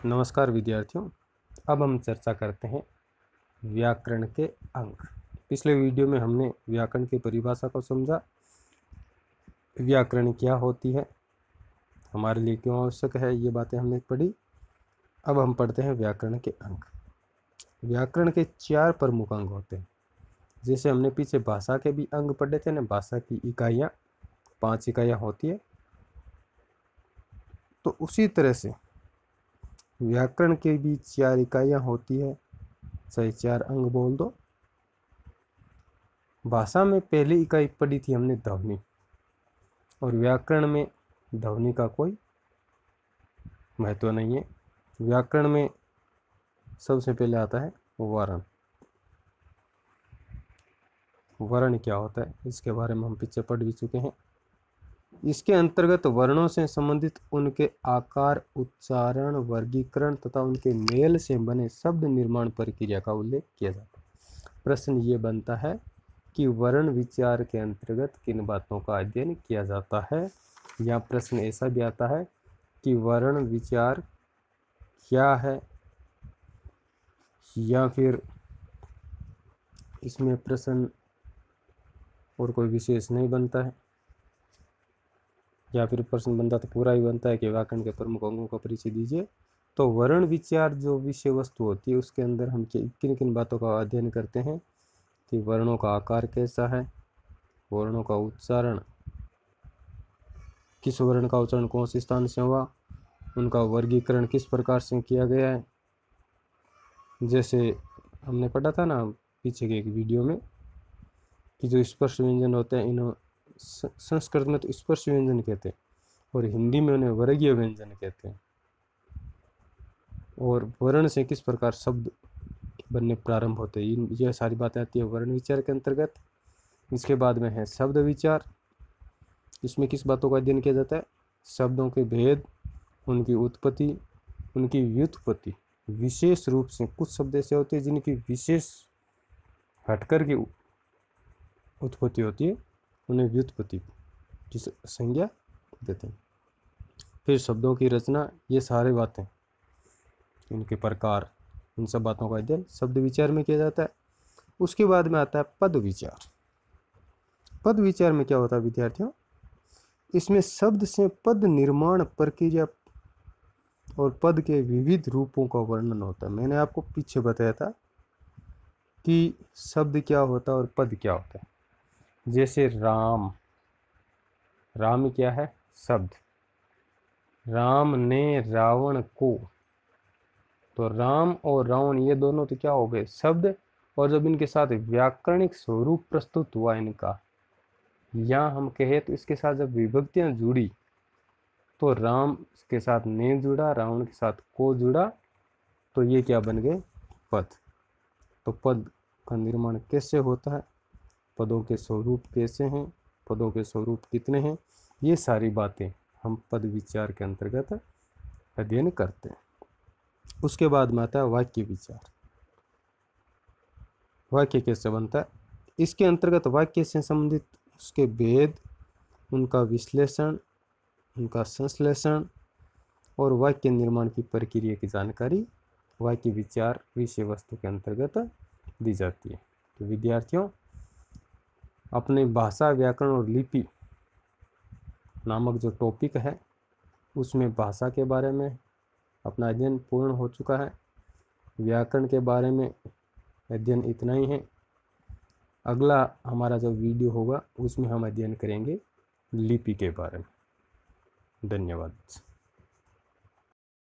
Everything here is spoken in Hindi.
नमस्कार विद्यार्थियों, अब हम चर्चा करते हैं व्याकरण के अंग। पिछले वीडियो में हमने व्याकरण की परिभाषा को समझा, व्याकरण क्या होती है, हमारे लिए क्यों आवश्यक है, ये बातें हमने पढ़ी। अब हम पढ़ते हैं व्याकरण के अंग। व्याकरण के 4 प्रमुख अंग होते हैं। जैसे हमने पीछे भाषा के भी अंग पढ़े थे ना, भाषा की इकाइयाँ 5 इकाइयाँ होती है, तो उसी तरह से व्याकरण के भी 4 इकाइयाँ होती है, चाहे 4 अंग बोल दो। भाषा में पहली इकाई पढ़ी थी हमने ध्वनि, और व्याकरण में ध्वनि का कोई महत्व नहीं है। व्याकरण में सबसे पहले आता है वर्ण। वर्ण क्या होता है इसके बारे में हम पीछे पढ़ भी चुके हैं। इसके अंतर्गत वर्णों से संबंधित उनके आकार, उच्चारण, वर्गीकरण तथा उनके मेल से बने शब्द निर्माण प्रक्रिया का उल्लेख किया जाता है। प्रश्न ये बनता है कि वर्ण विचार के अंतर्गत किन बातों का अध्ययन किया जाता है, या प्रश्न ऐसा भी आता है कि वर्ण विचार क्या है, या फिर इसमें प्रश्न और कोई विशेष नहीं बनता है, या फिर प्रश्न बनता तो पूरा ही बनता है कि व्याकरण के प्रमुख अंगों का परिचय दीजिए। तो वर्ण विचार जो विषय वस्तु होती है उसके अंदर हम किन किन बातों का अध्ययन करते हैं कि वर्णों का आकार कैसा है, वर्णों का उच्चारण, किस वर्ण का उच्चारण कौन से स्थान से हुआ, उनका वर्गीकरण किस प्रकार से किया गया है। जैसे हमने पढ़ा था ना पीछे के एक वीडियो में कि जो स्पर्श व्यंजन होते हैं, इन्हें संस्कृत में तो स्पर्श व्यंजन कहते हैं और हिंदी में उन्हें वर्गीय व्यंजन कहते हैं। और वर्ण से किस प्रकार शब्द बनने प्रारंभ होते हैं, यह सारी बातें आती है वर्ण विचार के अंतर्गत। इसके बाद में है शब्द विचार। इसमें किस बातों का अध्ययन किया जाता है, शब्दों के भेद, उनकी उत्पत्ति, उनकी व्युत्पत्ति। विशेष रूप से कुछ शब्द ऐसे होते हैं जिनकी विशेष हटकर की उत्पत्ति होती है, उन्हें व्युत्पत्ति की संज्ञा देते हैं। फिर शब्दों की रचना, ये सारी बातें, इनके प्रकार, इन सब बातों का अध्ययन शब्द विचार में किया जाता है। उसके बाद में आता है पद विचार। पद विचार में क्या होता है विद्यार्थियों, इसमें शब्द से पद निर्माण प्रक्रिया और पद के विविध रूपों का वर्णन होता है। मैंने आपको पीछे बताया था कि शब्द क्या होता है और पद क्या होता है। जैसे राम, राम क्या है, शब्द। राम ने रावण को, तो राम और रावण ये दोनों तो क्या हो गए, शब्द। और जब इनके साथ व्याकरणिक स्वरूप प्रस्तुत हुआ इनका, या हम कहे तो इसके साथ जब विभक्तियां जुड़ी, तो राम के साथ ने जुड़ा, रावण के साथ को जुड़ा, तो ये क्या बन गए, पद। तो पद का निर्माण कैसे होता है, पदों के स्वरूप कैसे हैं, पदों के स्वरूप कितने हैं, ये सारी बातें हम पद विचार के अंतर्गत अध्ययन करते हैं। उसके बाद में आता है वाक्य विचार। वाक्य कैसे बनता है, इसके अंतर्गत वाक्य से संबंधित उसके भेद, उनका विश्लेषण, उनका संश्लेषण और वाक्य निर्माण की प्रक्रिया की जानकारी वाक्य विचार विषय वस्तु के अंतर्गत दी जाती है। तो विद्यार्थियों, अपने भाषा, व्याकरण और लिपि नामक जो टॉपिक है उसमें भाषा के बारे में अपना अध्ययन पूर्ण हो चुका है। व्याकरण के बारे में अध्ययन इतना ही है। अगला हमारा जो वीडियो होगा उसमें हम अध्ययन करेंगे लिपि के बारे में। धन्यवाद।